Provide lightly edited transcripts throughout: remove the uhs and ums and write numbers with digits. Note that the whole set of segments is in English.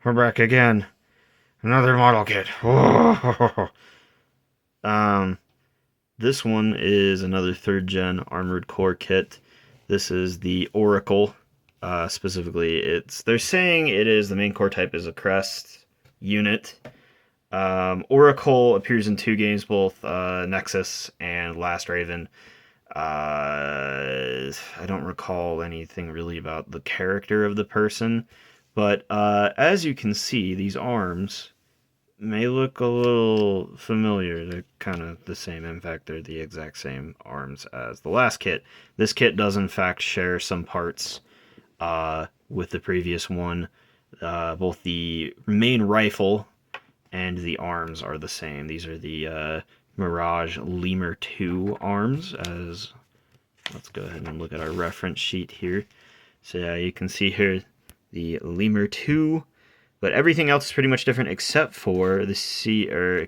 we're back again. Another model kit. um, this one is another 3rd gen Armored Core kit. This is the Oracle. Specifically, they're saying it is the main core type is a crest unit. Oracle appears in 2 games, both Nexus and Last Raven. I don't recall anything really about the character of the person, but as you can see, these arms may look a little familiar. They're kind of the same. In fact, they're the exact same arms as the last kit. This kit does, in fact, share some parts with the previous one. Both the main rifle and the arms are the same. These are the Mirage Lemur 2 arms. Let's go ahead and look at our reference sheet here. So yeah, you can see here the Lemur 2, but everything else is pretty much different except for the CRWR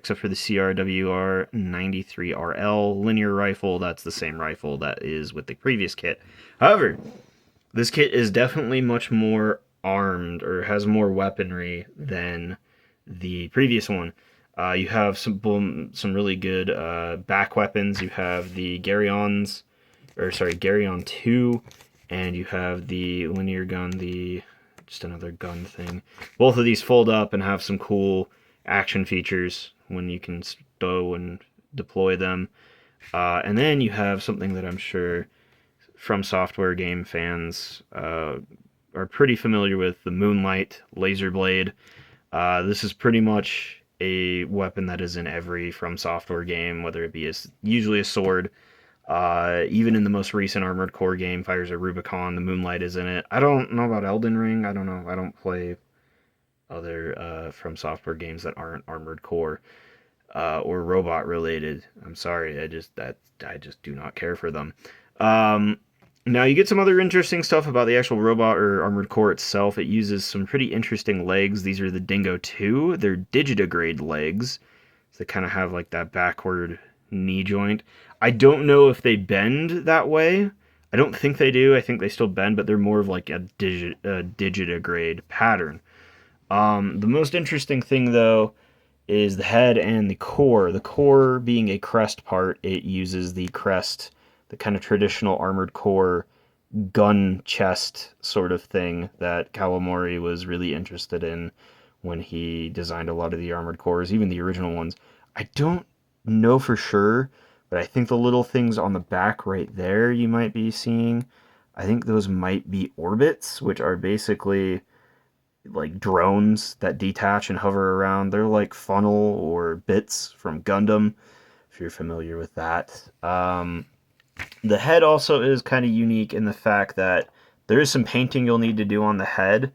93RL linear rifle. That's the same rifle that is with the previous kit. However, this kit is definitely much more armed, or has more weaponry than the previous one. You have some really good back weapons. You have the Garyon 2, and you have the linear gun, just another gun thing. Both of these fold up and have some cool action features when you can stow and deploy them. And then you have something that I'm sure From Software game fans are pretty familiar with, the Moonlight laser blade. This is pretty much a weapon that is in every From Software game, whether it be usually a sword. Even in the most recent Armored Core game, Fires of Rubicon, the Moonlight is in it. I don't know about Elden Ring. I don't know. I don't play other From Software games that aren't Armored Core or robot related. I'm sorry. I just do not care for them. Now you get some other interesting stuff about the actual robot or Armored Core itself. It uses some pretty interesting legs. These are the Dingo 2. They're digitigrade legs. So they kind of have like that backward knee joint. I don't know if they bend that way. I don't think they do. I think they still bend, but they're more of like a digitigrade pattern. The most interesting thing, though, is the head and the core. The core being a crest part, it uses the crest, the kind of traditional Armored Core gun chest sort of thing that Kawamori was really interested in when he designed a lot of the Armored Cores, even the original ones. I don't know for sure, but I think the little things on the back right there you might be seeing, I think those might be orbits, which are basically like drones that detach and hover around. They're like funnel or bits from Gundam, if you're familiar with that. The head also is kind of unique in the fact that there is some painting you'll need to do on the head,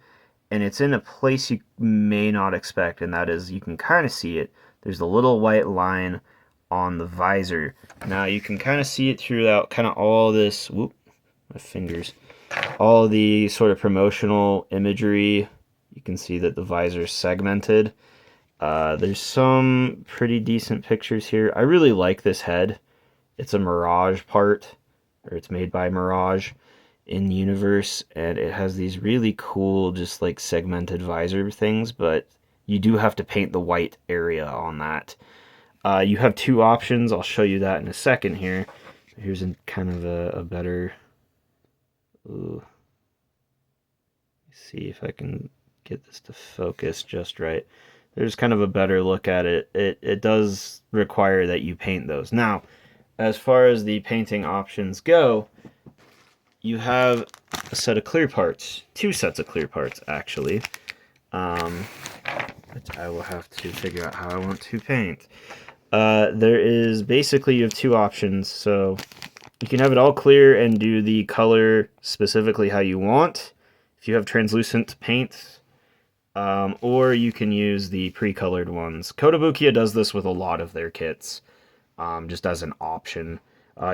and it's in a place you may not expect, and that is, you can kind of see it. There's a little white line on the visor. Now you can kind of see it throughout kind of all this, my fingers, all the sort of promotional imagery. You can see that the visor is segmented. There's some pretty decent pictures here. I really like this head. It's a Mirage part, or it's made by Mirage in the universe, and it has these really cool, just like segmented visor things, but you do have to paint the white area on that. You have 2 options. I'll show you that in a second here. Here's kind of a better... see if I can get this to focus just right. There's kind of a better look at it. It does require that you paint those. Now, as far as the painting options go, you have a set of clear parts. 2 sets of clear parts, actually. Which I will have to figure out how I want to paint. There is basically, you have 2 options. So you can have it all clear and do the color specifically how you want, if you have translucent paints, or you can use the pre-colored ones. Kotobukiya does this with a lot of their kits, just as an option.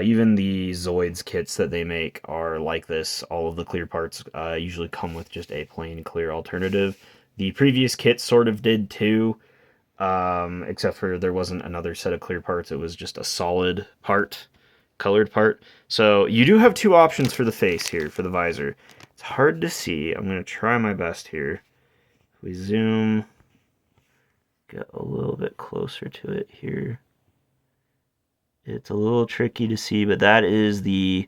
Even the Zoids kits that they make are like this. All of the clear parts usually come with just a plain clear alternative. The previous kit sort of did too, except for there wasn't another set of clear parts. It was just a solid part, colored part. So you do have 2 options for the face here, for the visor. It's hard to see. I'm going to try my best here. If we zoom, get a little bit closer to it here. It's a little tricky to see, but that is the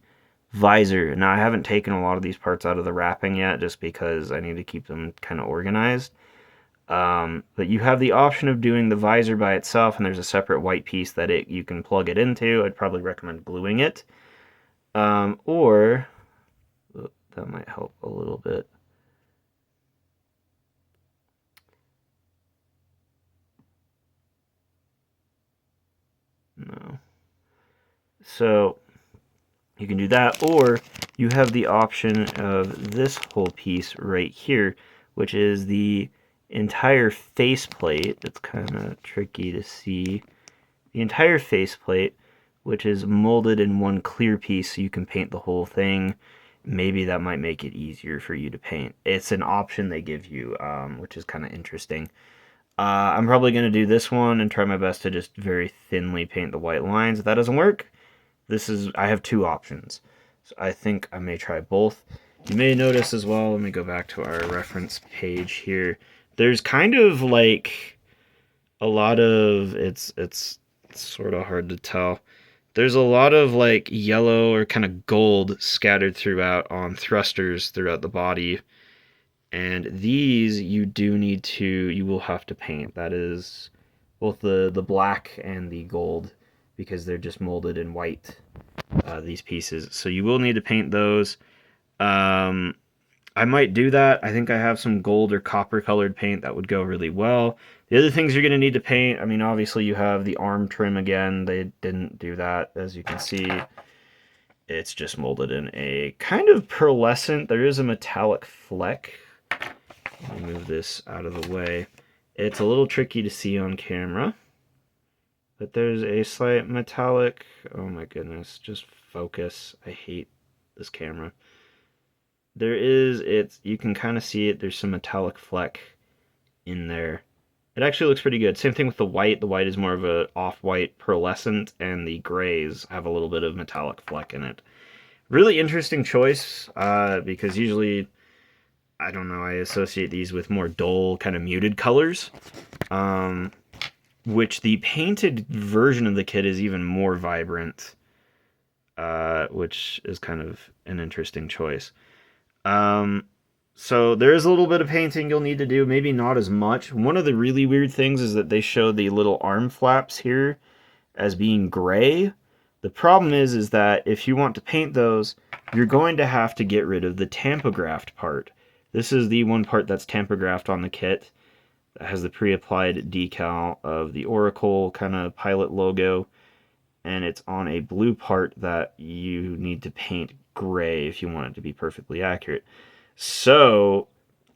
visor. Now, I haven't taken a lot of these parts out of the wrapping yet, just because I need to keep them kind of organized. But you have the option of doing the visor by itself, and there's a separate white piece that you can plug it into. I'd probably recommend gluing it. Or, that might help a little bit. No. So, you can do that, or you have the option of this whole piece right here, which is the entire faceplate. It's kind of tricky to see. The entire faceplate, which is molded in one clear piece, so you can paint the whole thing. Maybe that might make it easier for you to paint. It's an option they give you, which is kind of interesting. I'm probably going to do this one and try my best to just very thinly paint the white lines. If that doesn't work, I have two options. So I think I may try both. You may notice as well, let me go back to our reference page here. There's kind of like a lot of, it's sort of hard to tell. There's a lot of like yellow or kind of gold scattered throughout on thrusters throughout the body. And these you will have to paint. That is both the black and the gold, because they're just molded in white, these pieces. So you will need to paint those. I might do that. I think I have some gold or copper colored paint that would go really well. The other things you're going to need to paint, I mean, obviously you have the arm trim again. They didn't do that, as you can see. It's just molded in a kind of pearlescent. There is a metallic fleck. Let me move this out of the way. It's a little tricky to see on camera, but there's a slight metallic, oh my goodness, just focus. I hate this camera. You can kind of see it. There's some metallic fleck in there. It actually looks pretty good. Same thing with the white. The white is more of a off-white pearlescent, and the grays have a little bit of metallic fleck in it. Really interesting choice, because usually, I don't know, I associate these with more dull, kind of muted colors, which the painted version of the kit is even more vibrant, which is kind of an interesting choice. So there is a little bit of painting you'll need to do, maybe not as much. One of the really weird things is that they show the little arm flaps here as being gray. The problem is that if you want to paint those, you're going to have to get rid of the tampographed part. This is the one part that's tampographed on the kit. That has the pre-applied decal of the Oracle kind of pilot logo, and it's on a blue part that you need to paint gray if you want it to be perfectly accurate. So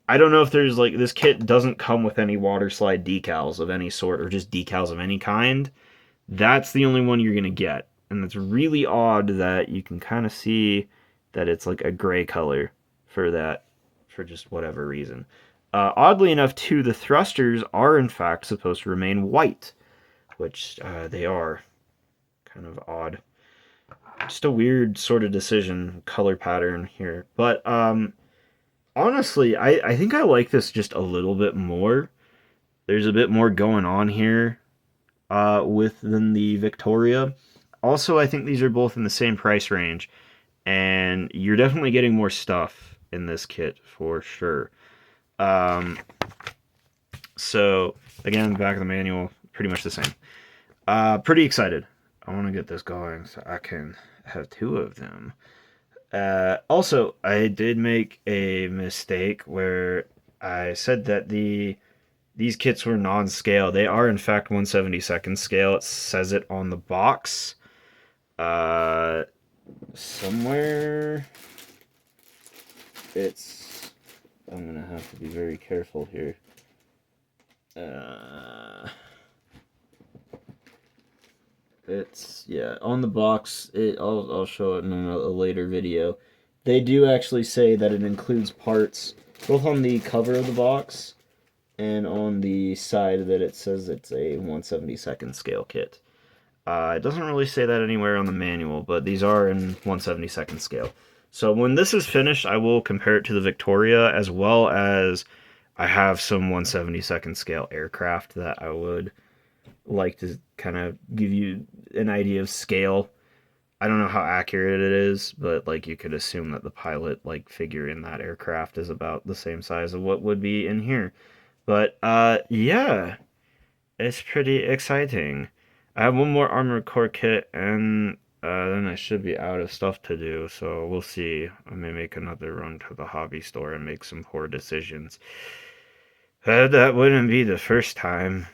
I don't know if there's like, this kit doesn't come with any water slide decals of any sort, or just decals of any kind. That's the only one you're going to get. And it's really odd that you can kind of see that it's like a gray color for that, for just whatever reason. Oddly enough, too, the thrusters are in fact supposed to remain white, which they are. Kind of odd. Just a weird sort of decision, color pattern here. But honestly, I think I like this just a little bit more. There's a bit more going on here than the Victoria. Also, I think these are both in the same price range, and you're definitely getting more stuff in this kit for sure. So again, back of the manual, pretty much the same. Pretty excited. I want to get this going so I can have two of them. Also, I did make a mistake where I said that these kits were non-scale. They are in fact 1/72 scale. It says it on the box. Somewhere I'm gonna have to be very careful here. Yeah, on the box. I'll show it in a later video. They do actually say that it includes parts both on the cover of the box and on the side that it says it's a 1/72 scale kit. It doesn't really say that anywhere on the manual, but these are in 1/72 scale. So when this is finished, I will compare it to the Victoria, as well as I have some 1/72nd scale aircraft that I would like to kind of give you an idea of scale. I don't know how accurate it is, but like you could assume that the pilot like figure in that aircraft is about the same size of what would be in here. But yeah, it's pretty exciting. I have one more armored core kit and then I should be out of stuff to do, so we'll see. I may make another run to the hobby store and make some poor decisions. That wouldn't be the first time.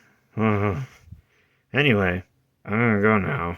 Anyway, I'm gonna go now.